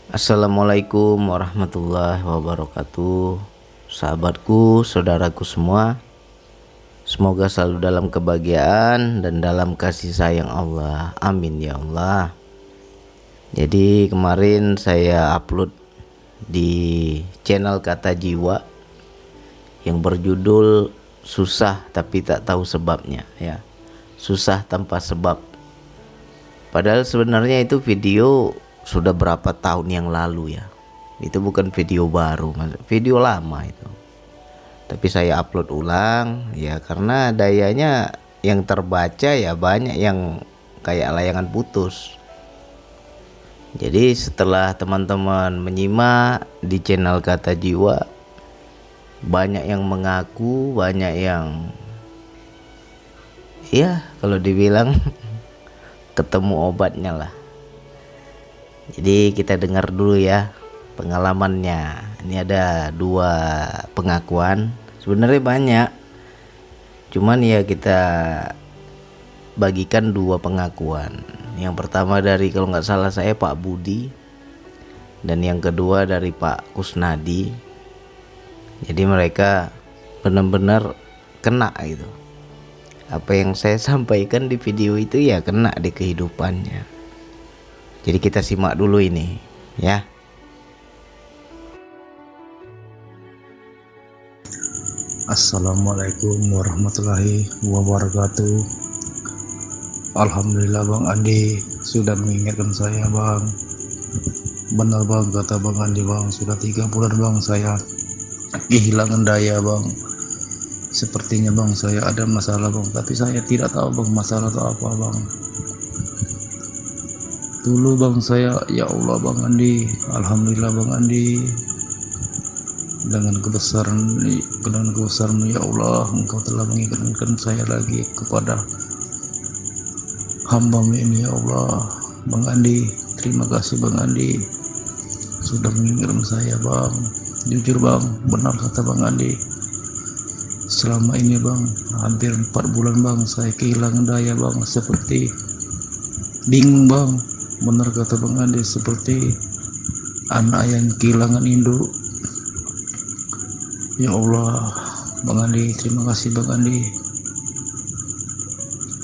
Assalamualaikum warahmatullahi wabarakatuh. Sahabatku, saudaraku semua, semoga selalu dalam kebahagiaan dan dalam kasih sayang Allah. Amin ya Allah. Jadi kemarin saya upload di channel Kata Jiwa yang berjudul Susah Tapi Tak Tahu Sebabnya, ya. Susah tanpa sebab. Padahal sebenarnya itu video sudah berapa tahun yang lalu, ya. Itu bukan video baru, video lama itu. Tapi saya upload ulang ya karena dayanya yang terbaca ya banyak yang kayak layangan putus. Jadi setelah teman-teman menyimak di channel Kata Jiwa, banyak yang mengaku, banyak yang ya kalau dibilang ketemu obatnya lah. Jadi kita dengar dulu ya pengalamannya. Ini ada 2 pengakuan. Sebenarnya banyak, cuman ya kita bagikan 2 pengakuan. Yang pertama dari, kalau nggak salah saya, Pak Budi, dan yang kedua dari Pak Kusnadi. Jadi mereka benar-benar kena gitu. Apa yang saya sampaikan di video itu ya kena di kehidupannya. Jadi kita simak dulu ini ya. Assalamualaikum warahmatullahi wabarakatuh. Alhamdulillah Bang Andi sudah mengingatkan saya Bang. Benar Bang kata Bang Andi Bang, sudah 3 bulan Bang saya kehilangan daya Bang. Sepertinya Bang saya ada masalah Bang, tapi saya tidak tahu Bang masalah itu apa Bang. Dulu Bang saya, ya Allah Bang Andi, Alhamdulillah Bang Andi, dengan kebesaran ya Allah, Engkau telah mengingatkan saya lagi kepada hamba-Mu ini ya Allah. Bang Andi, terima kasih Bang Andi sudah mengingatkan saya Bang. Jujur Bang, benar kata Bang Andi, selama ini Bang hampir 4 bulan Bang saya kehilangan daya Bang, seperti bingung Bang. Benar kata Bang Andi, seperti anak yang kehilangan induk. Ya Allah, Bang Andi, terima kasih Bang Andi.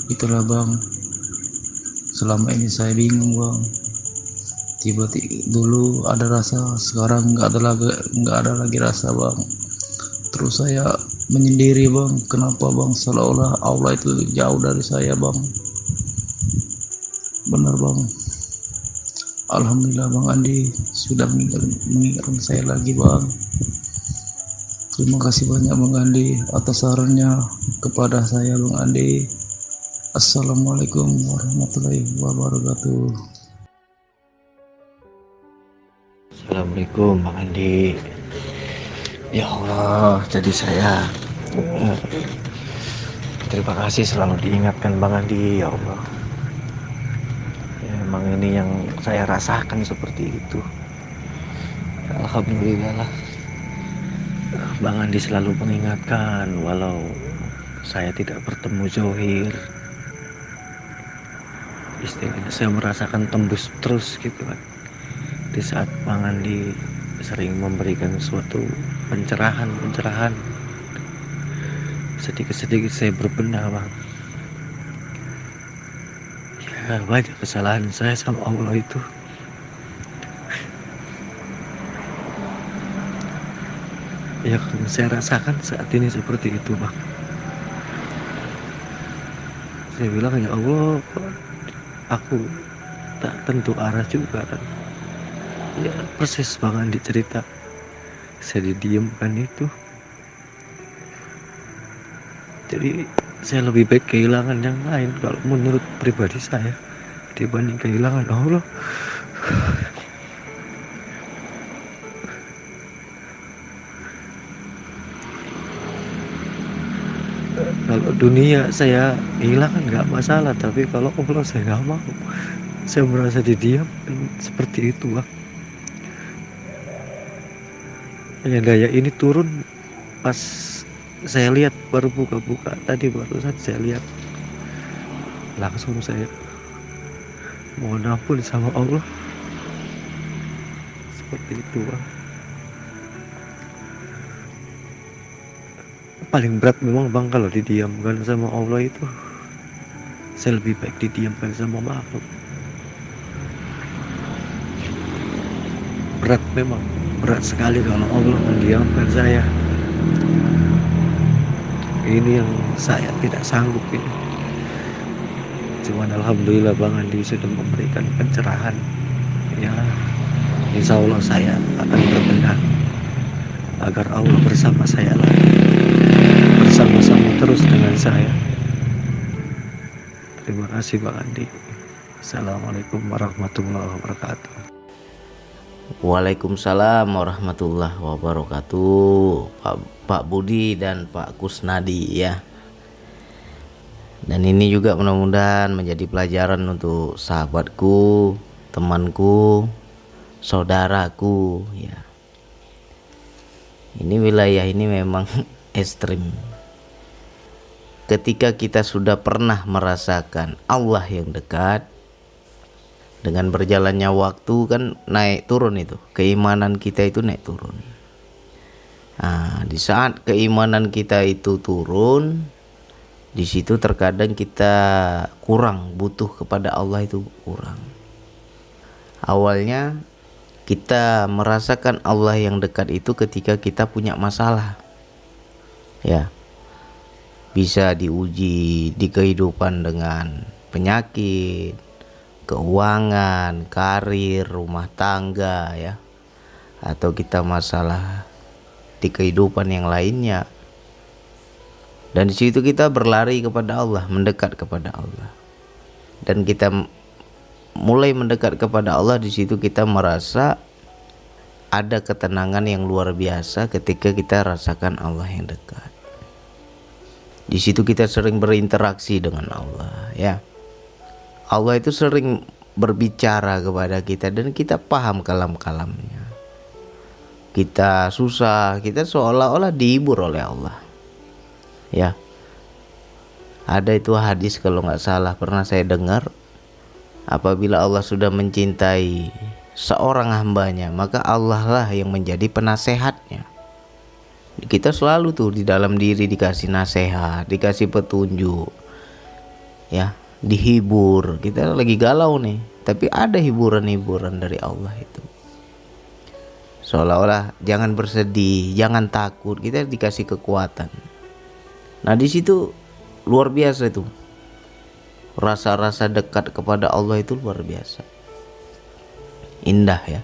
Itulah Bang, selama ini saya bingung Bang. Tiba-tiba dulu ada rasa, sekarang nggak ada lagi rasa Bang. Terus saya menyendiri Bang. Kenapa Bang? Seolah-olah Allah itu jauh dari saya Bang. Benar Bang. Alhamdulillah Bang Andi sudah mengingatkan saya lagi Bang. Terima kasih banyak Bang Andi atas sarannya kepada saya Bang Andi. Assalamualaikum warahmatullahi wabarakatuh. Assalamualaikum Bang Andi. Ya Allah, jadi saya terima kasih selalu diingatkan Bang Andi. Ya Allah, ya, emang ini yang saya rasakan seperti itu. Alhamdulillah lah, Bang Andi selalu mengingatkan walau saya tidak bertemu Zohir. Istilahnya saya merasakan tembus terus gitu kan. Di saat Bang Andi sering memberikan suatu pencerahan, sedikit-sedikit saya berbenah Bang. Ya banyak kesalahan saya sama Allah itu. Ya kan saya rasakan saat ini seperti itu Bang. Saya bilang ya Allah, aku tak tentu arah juga kan. Ya persis Bang Andi cerita, saya didiamkan itu. Jadi saya lebih baik kehilangan yang lain kalau menurut pribadi saya dibanding kehilangan Allah. Kalau dunia saya kehilangan nggak masalah, tapi kalau Allah saya nggak mau. Saya merasa didiamkan seperti itu Bang. Ya daya ini turun pas saya lihat, baru buka tadi barusan saya lihat, langsung saya mohon ampun sama Allah. seperti itu bang. Paling berat memang bang kalau didiamkan sama Allah itu, saya lebih baik didiamkan sama makhluk. Berat memang, berat sekali kalau Allah mendiamkan saya. Ini yang saya tidak sanggup ini. Cuman alhamdulillah Bang Andi sudah memberikan pencerahan. Ya, insya Allah saya akan berbenah agar Allah bersama saya lagi, bersama-sama terus dengan saya. Terima kasih Bang Andi. Assalamualaikum warahmatullahi wabarakatuh. Waalaikumsalam warahmatullahi wabarakatuh, Pak Budi dan Pak Kusnadi ya. Dan ini juga mudah-mudahan menjadi pelajaran untuk sahabatku, temanku, saudaraku ya. Ini wilayah ini memang ekstrim. Ketika kita sudah pernah merasakan Allah yang dekat, dengan berjalannya waktu kan naik turun itu, keimanan kita itu naik turun. Nah, di saat keimanan kita itu turun, di situ terkadang kita kurang butuh kepada Allah, itu kurang. Awalnya kita merasakan Allah yang dekat itu ketika kita punya masalah. Ya. Bisa diuji di kehidupan dengan penyakit, keuangan, karir, rumah tangga ya. Atau kita masalah di kehidupan yang lainnya. Dan di situ kita berlari kepada Allah, mendekat kepada Allah. Dan kita mulai mendekat kepada Allah, di situ kita merasa ada ketenangan yang luar biasa ketika kita rasakan Allah yang dekat. Di situ kita sering berinteraksi dengan Allah ya. Allah itu sering berbicara kepada kita dan kita paham kalam-kalamnya. Kita susah, kita seolah-olah dihibur oleh Allah. Ya, ada itu hadis kalau nggak salah pernah saya dengar, apabila Allah sudah mencintai seorang hambanya, maka Allah lah yang menjadi penasehatnya. Kita selalu tuh di dalam diri dikasih nasihat, dikasih petunjuk, ya, dihibur. Kita lagi galau nih, tapi ada hiburan-hiburan dari Allah itu. Seolah-olah jangan bersedih, jangan takut, kita dikasih kekuatan. Nah di situ luar biasa itu, rasa-rasa dekat kepada Allah itu luar biasa, indah ya.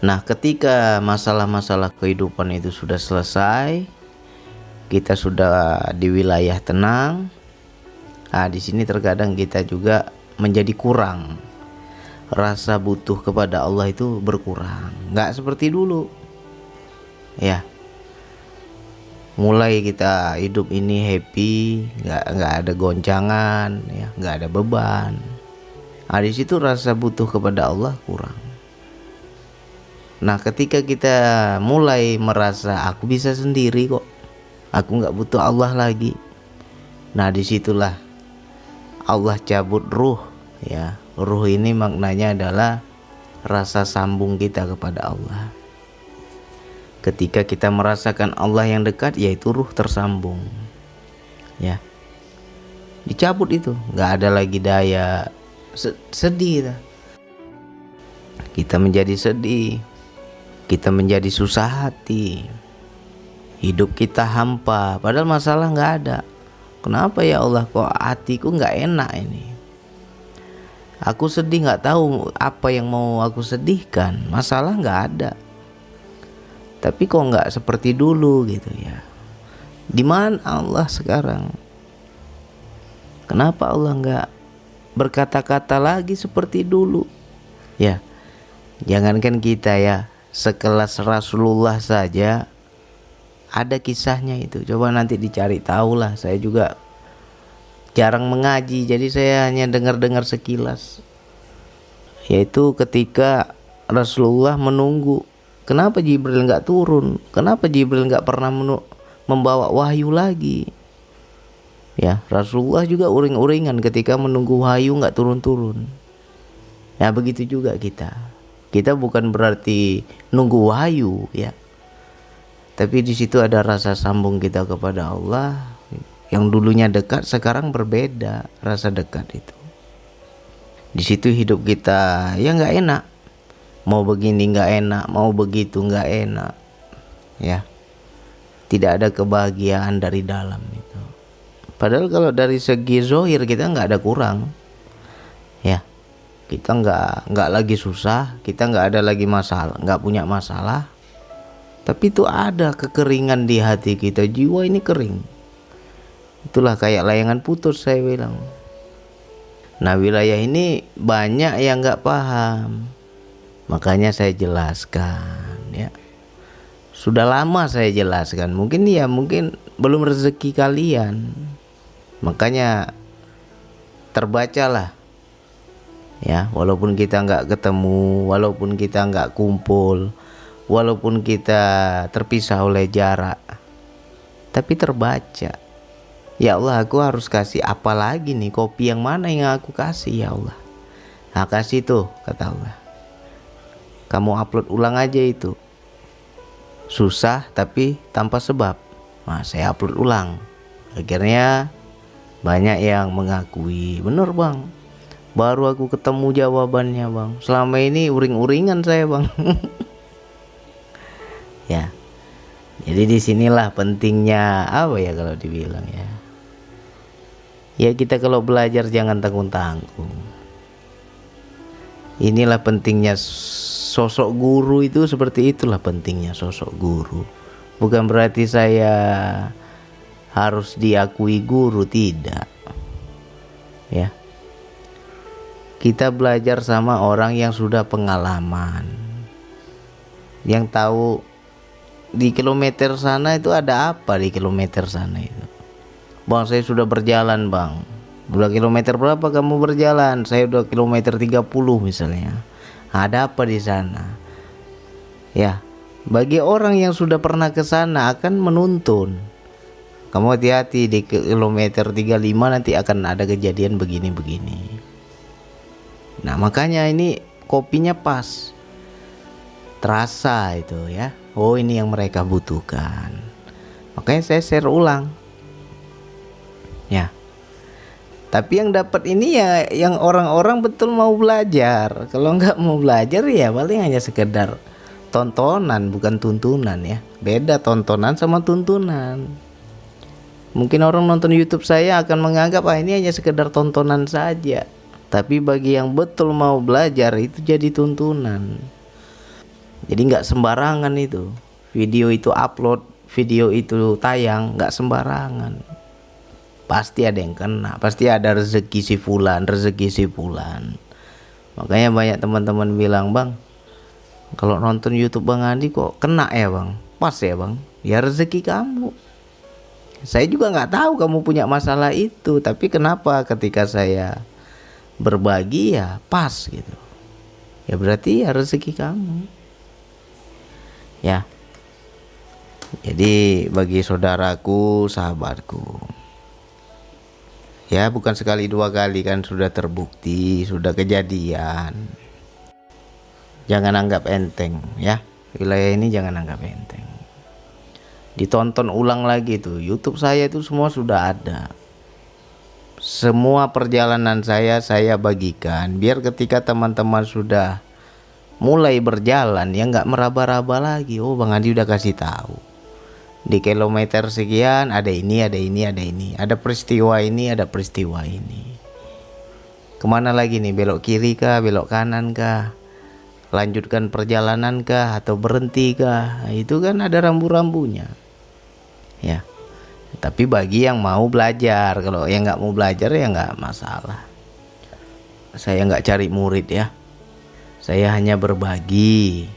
Nah ketika masalah-masalah kehidupan itu sudah selesai, kita sudah di wilayah tenang. Nah di sini terkadang kita juga menjadi kurang, rasa butuh kepada Allah itu berkurang, nggak seperti dulu ya. Mulai kita hidup ini happy, nggak ada goncangan, ya, nggak ada beban. Nah, di situ rasa butuh kepada Allah kurang. Nah, ketika kita mulai merasa aku bisa sendiri kok, aku nggak butuh Allah lagi. Nah, disitulah Allah cabut ruh, ya. Ruh ini maknanya adalah rasa sambung kita kepada Allah. Ketika kita merasakan Allah yang dekat, yaitu ruh tersambung ya, dicabut itu, nggak ada lagi daya sedih kita menjadi sedih, kita menjadi susah hati, hidup kita hampa, padahal masalah nggak ada. Kenapa ya Allah kok hatiku nggak enak ini, aku sedih nggak tahu apa yang mau aku sedihkan, masalah nggak ada. Tapi kok nggak seperti dulu gitu ya. Di mana Allah sekarang? Kenapa Allah nggak berkata-kata lagi seperti dulu? Ya, jangankan kita ya, sekelas Rasulullah saja ada kisahnya itu. Coba nanti dicari tahu lah. Saya juga jarang mengaji, jadi saya hanya dengar-dengar sekilas. Yaitu ketika Rasulullah menunggu, kenapa Jibril nggak turun? Kenapa Jibril nggak pernah membawa wahyu lagi? Ya, Rasulullah juga uring-uringan ketika menunggu wahyu nggak turun-turun. Ya begitu juga kita. Kita bukan berarti nunggu wahyu ya. Tapi di situ ada rasa sambung kita kepada Allah. Yang dulunya dekat sekarang berbeda rasa dekat itu. Di situ hidup kita ya nggak enak. Mau begini nggak enak, mau begitu nggak enak. Ya. Tidak ada kebahagiaan dari dalam itu. Padahal kalau dari segi zohir kita nggak ada kurang. Ya. Kita nggak lagi susah, kita nggak ada lagi masalah, nggak punya masalah. Tapi itu ada kekeringan di hati kita, jiwa ini kering. Itulah kayak layangan putus saya bilang. Nah wilayah ini banyak yang nggak paham, makanya saya jelaskan ya. Sudah lama saya jelaskan, mungkin belum rezeki kalian, makanya terbacalah. Ya, walaupun kita nggak ketemu, walaupun kita nggak kumpul, walaupun kita terpisah oleh jarak, tapi terbaca. Ya Allah, aku harus kasih apa lagi nih? Kopi yang mana yang aku kasih ya Allah? Nah kasih tuh, kata Allah. Kamu upload ulang aja itu. Susah tapi tanpa sebab. Nah saya upload ulang. Akhirnya banyak yang mengakui, bener bang. Baru aku ketemu jawabannya bang. Selama ini uring-uringan saya bang. Ya. Jadi disinilah pentingnya apa ya kalau dibilang ya. Ya kita kalau belajar jangan tanggung-tanggung. Inilah pentingnya sosok guru itu, seperti itulah pentingnya sosok guru. Bukan berarti saya harus diakui guru, tidak. Ya. Kita belajar sama orang yang sudah pengalaman, yang tahu di kilometer sana itu ada apa, di kilometer sana itu. Bang saya sudah berjalan bang. Udah kilometer berapa kamu berjalan? Saya udah kilometer 30 misalnya. Ada apa di sana? Ya, bagi orang yang sudah pernah ke sana akan menuntun. Kamu hati-hati di kilometer 35 nanti akan ada kejadian begini-begini. Nah makanya ini kopinya pas, terasa itu ya. Oh ini yang mereka butuhkan. Makanya saya share ulang. Ya. Tapi yang dapat ini ya yang orang-orang betul mau belajar. Kalau nggak mau belajar ya paling hanya sekedar tontonan, bukan tuntunan ya. Beda tontonan sama tuntunan. Mungkin orang nonton YouTube saya akan menganggap ini hanya sekedar tontonan saja. Tapi bagi yang betul mau belajar itu jadi tuntunan. Jadi nggak sembarangan itu. Video itu upload, video itu tayang, nggak sembarangan. Pasti ada yang kena, pasti ada rezeki si fulan, rezeki si fulan. Makanya banyak teman-teman bilang, bang, kalau nonton YouTube Bang Andi kok kena ya bang? Pas ya bang? Ya rezeki kamu. Saya juga nggak tahu kamu punya masalah itu, tapi kenapa ketika saya berbagi ya pas gitu. Ya berarti ya rezeki kamu. Ya. Jadi bagi saudaraku, sahabatku, ya bukan sekali dua kali kan sudah terbukti, sudah kejadian. Jangan anggap enteng ya. Wilayah ini jangan anggap enteng. Ditonton ulang lagi tuh. YouTube saya itu semua sudah ada. Semua perjalanan saya bagikan biar ketika teman-teman sudah mulai berjalan ya nggak meraba-raba lagi. Oh Bang Andi udah kasih tahu di kilometer sekian ada ini, ada ini, ada ini, ada peristiwa ini, ada peristiwa ini. Kemana lagi nih, belok kiri kah, belok kanan kah, lanjutkan perjalanan kah atau berhenti kah? Nah, itu kan ada rambu-rambunya ya. Tapi bagi yang mau belajar, kalau yang nggak mau belajar ya nggak masalah. Saya nggak cari murid ya. Saya hanya berbagi.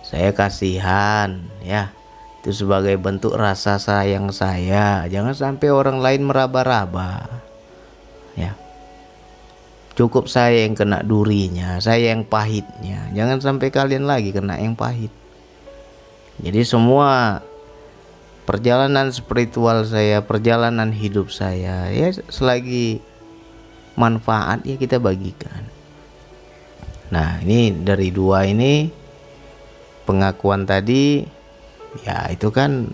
Saya kasihan ya. Itu sebagai bentuk rasa sayang saya. Jangan sampai orang lain meraba-raba. Ya. Cukup saya yang kena durinya, saya yang pahitnya. Jangan sampai kalian lagi kena yang pahit. Jadi semua perjalanan spiritual saya, perjalanan hidup saya, ya selagi manfaat ya kita bagikan. Nah, ini dari dua ini pengakuan tadi, ya itu kan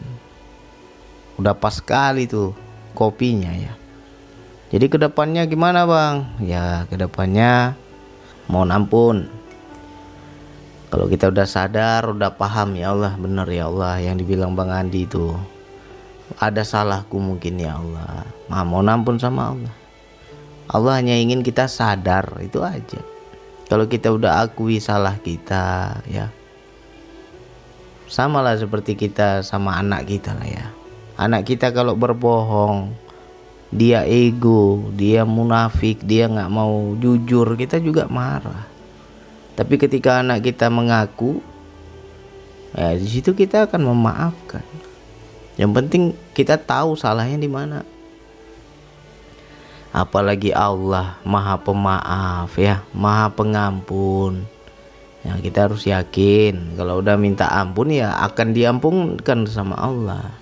udah pas sekali tuh kopinya ya. Jadi kedepannya gimana bang? Ya kedepannya mohon ampun. Kalau kita udah sadar, udah paham, ya Allah benar ya Allah yang dibilang Bang Andi itu, ada salahku mungkin ya Allah, mohon ampun sama Allah. Allah hanya ingin kita sadar, itu aja. Kalau kita udah akui salah kita, ya sama lah seperti kita sama anak kita lah ya. Anak kita kalau berbohong, dia ego, dia munafik, dia nggak mau jujur, kita juga marah. Tapi ketika anak kita mengaku, ya di situ kita akan memaafkan. Yang penting kita tahu salahnya di mana. Apalagi Allah Maha Pemaaf ya, Maha Pengampun. Ya, kita harus yakin kalau udah minta ampun ya akan diampunkan sama Allah.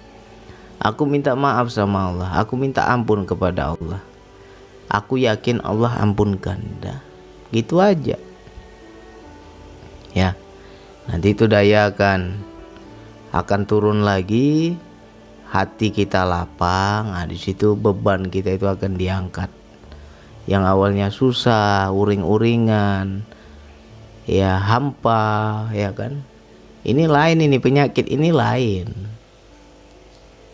Aku minta maaf sama Allah, aku minta ampun kepada Allah. Aku yakin Allah ampunkan. Dah. Gitu aja. Ya. Nanti itu daya akan turun lagi. Hati kita lapang, di situ beban kita itu akan diangkat. Yang awalnya susah, uring-uringan, ya hampa, ya kan. Ini lain, ini penyakit ini lain.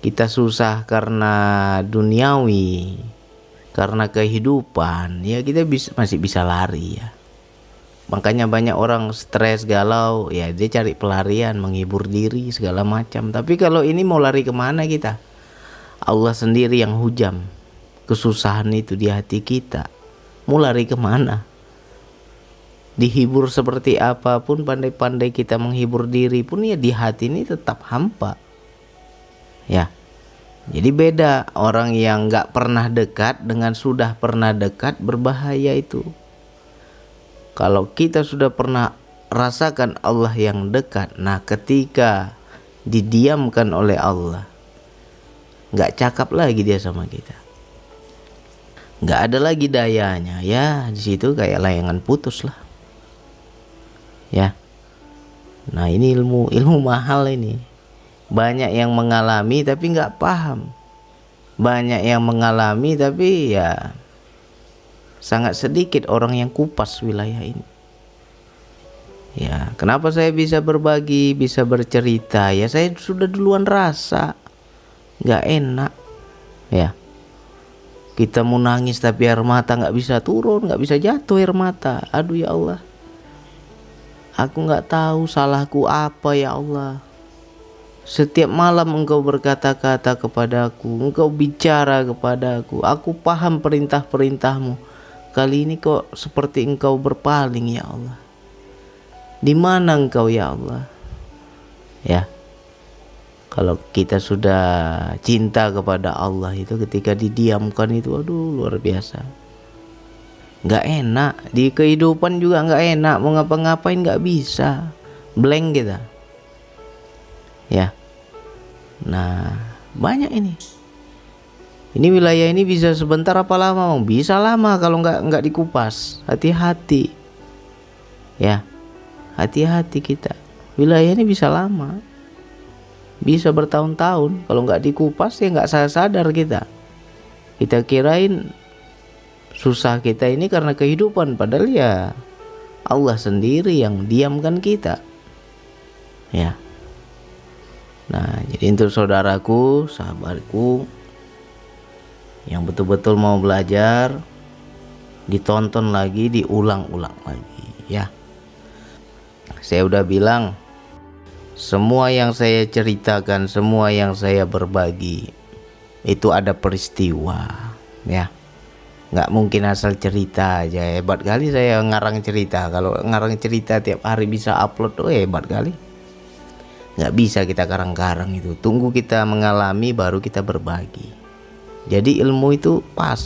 Kita susah karena duniawi, karena kehidupan, ya kita masih bisa lari ya. Makanya banyak orang stres, galau, ya dia cari pelarian, menghibur diri segala macam. Tapi kalau ini mau lari kemana kita? Allah sendiri yang hujam kesusahan itu di hati kita. Mau lari kemana? Dihibur seperti apapun, pandai-pandai kita menghibur diri pun ya di hati ini tetap hampa. Ya, jadi beda orang yang gak pernah dekat dengan sudah pernah dekat, berbahaya itu. Kalau kita sudah pernah rasakan Allah yang dekat, nah ketika didiamkan oleh Allah, gak cakap lagi dia sama kita, gak ada lagi dayanya. Ya di situ kayak layangan putus lah. Ya, nah ini ilmu mahal ini. Banyak yang mengalami tapi gak paham. Banyak yang mengalami tapi ya sangat sedikit orang yang kupas wilayah ini. Ya, kenapa saya bisa berbagi, bisa bercerita? Ya saya sudah duluan rasa gak enak. Ya, kita mau nangis tapi air mata gak bisa turun, gak bisa jatuh air mata. Aduh ya Allah, aku gak tahu salahku apa ya Allah. Setiap malam engkau berkata-kata kepadaku, engkau bicara kepadaku, aku paham perintah-perintahmu. Kali ini kok seperti engkau berpaling ya Allah. Di mana engkau ya Allah? Ya, kalau kita sudah cinta kepada Allah itu ketika didiamkan itu, aduh luar biasa. Gak enak, di kehidupan juga gak enak, mau ngapa-ngapain gak bisa, blank kita. Ya, nah banyak ini. Ini wilayah ini bisa sebentar apa lama? Bisa lama kalau nggak dikupas. Hati-hati, ya, hati-hati kita. Wilayah ini bisa lama, bisa bertahun-tahun kalau nggak dikupas ya nggak sadar kita. Kita kirain susah kita ini karena kehidupan, padahal ya Allah sendiri yang diamkan kita. Ya. Nah, jadi untuk saudaraku, sahabatku yang betul-betul mau belajar, ditonton lagi, diulang-ulang lagi ya. Saya udah bilang, semua yang saya ceritakan, semua yang saya berbagi itu ada peristiwa ya. Nggak mungkin asal cerita aja. Hebat kali saya ngarang cerita. Kalau ngarang cerita tiap hari bisa upload, oh hebat kali. Nggak bisa kita karang-karang itu. Tunggu kita mengalami baru kita berbagi. Jadi ilmu itu pas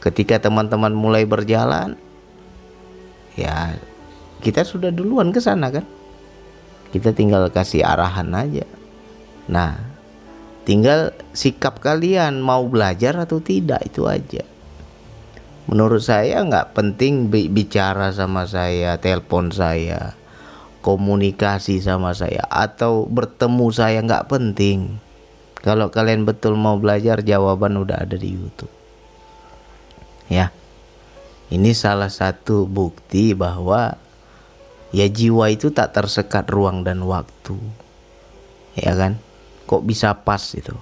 ketika teman-teman mulai berjalan, ya kita sudah duluan ke sana kan. Kita tinggal kasih arahan aja. Nah, tinggal sikap kalian mau belajar atau tidak, itu aja. Menurut saya nggak penting bicara sama saya, telepon saya, komunikasi sama saya, atau bertemu saya, nggak penting. Kalau kalian betul mau belajar, jawaban udah ada di YouTube. Ya, ini salah satu bukti bahwa ya jiwa itu tak tersekat ruang dan waktu. Ya kan? Kok bisa pas itu?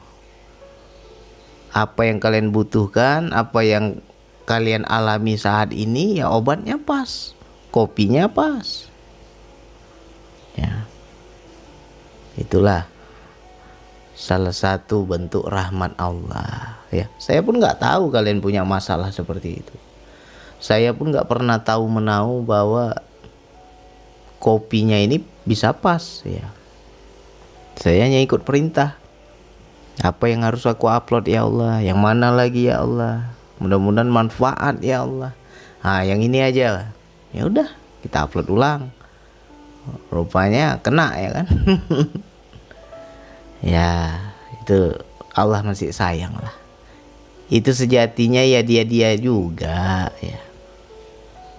Apa yang kalian butuhkan, apa yang kalian alami saat ini, ya obatnya pas, kopinya pas. Ya. Itulah salah satu bentuk rahmat Allah. Ya, saya pun nggak tahu kalian punya masalah seperti itu. Saya pun nggak pernah tahu menahu bahwa kopinya ini bisa pas. Ya, saya hanya ikut perintah. Apa yang harus aku upload ya Allah, yang mana lagi ya Allah, mudah-mudahan manfaat ya Allah. Nah, yang ini aja. Ya udah, kita upload ulang. Rupanya kena ya kan. Ya, itu Allah masih sayang lah. Itu sejatinya ya dia juga ya.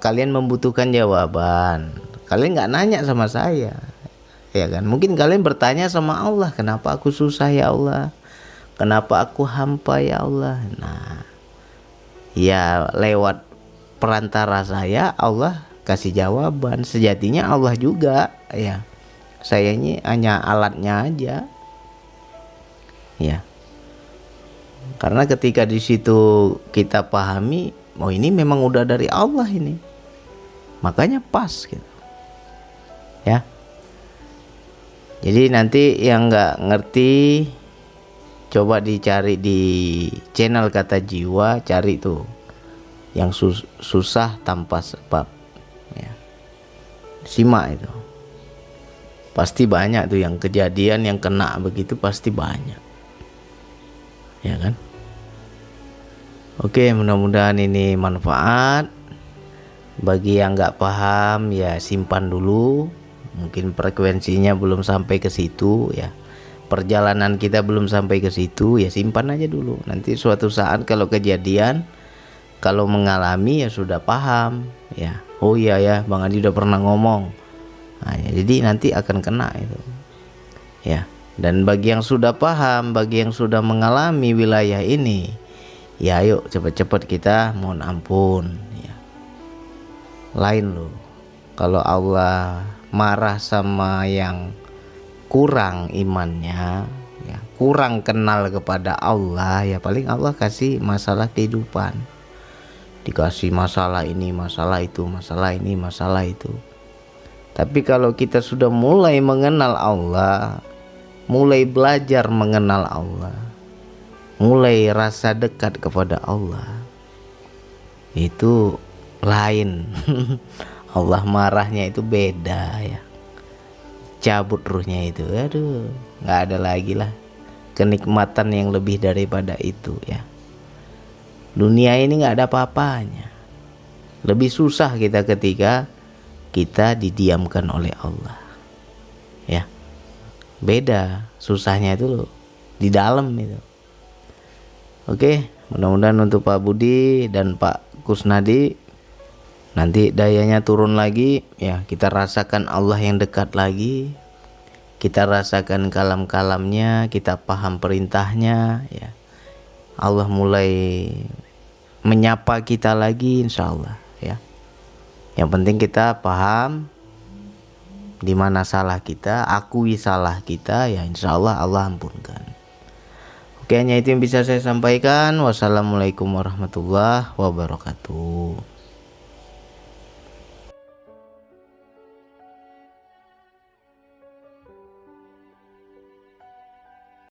Kalian membutuhkan jawaban, kalian nggak nanya sama saya, ya kan? Mungkin kalian bertanya sama Allah, kenapa aku susah ya Allah, kenapa aku hampa ya Allah. Nah, ya lewat perantara saya Allah kasih jawaban. Sejatinya Allah juga ya. Saya ini hanya alatnya aja. Ya. Karena ketika di situ kita pahami, oh ini memang udah dari Allah ini. Makanya pas gitu. Ya. Jadi nanti yang nggak ngerti coba dicari di channel Kata Jiwa, cari tuh yang susah tanpa sebab. Ya. Simak itu. Pasti banyak tuh yang kejadian yang kena begitu, pasti banyak. Ya kan? Oke, mudah-mudahan ini manfaat. Bagi yang nggak paham ya simpan dulu. Mungkin frekuensinya belum sampai ke situ ya. Perjalanan kita belum sampai ke situ ya, simpan aja dulu. Nanti suatu saat kalau kejadian, kalau mengalami ya sudah paham ya. Oh iya ya, Bang Adi udah pernah ngomong. Nah, ya, jadi nanti akan kena itu. Ya. Dan bagi yang sudah paham, bagi yang sudah mengalami wilayah ini, ya ayo cepat-cepat kita mohon ampun ya. Lain loh, kalau Allah marah sama yang kurang imannya ya, kurang kenal kepada Allah, ya paling Allah kasih masalah kehidupan. Dikasih masalah ini, masalah itu, masalah ini, masalah itu. Tapi kalau kita sudah mulai mengenal Allah, mulai belajar mengenal Allah, mulai rasa dekat kepada Allah, itu lain. Allah marahnya itu beda ya. Cabut ruhnya itu, aduh, nggak ada lagi lah kenikmatan yang lebih daripada itu ya. Dunia ini nggak ada apa-apanya. Lebih susah kita ketika kita didiamkan oleh Allah ya. Beda susahnya itu loh, di dalam itu. Oke, mudah-mudahan untuk Pak Budi dan Pak Kusnadi nanti dayanya turun lagi ya, kita rasakan Allah yang dekat lagi, kita rasakan kalam-kalamnya, kita paham perintahnya ya. Allah mulai menyapa kita lagi insya Allah ya. Yang penting kita paham di mana salah kita, akui salah kita ya, insya Allah Allah ampunkan. Oke, hanya itu yang bisa saya sampaikan. Wassalamualaikum warahmatullahi wabarakatuh.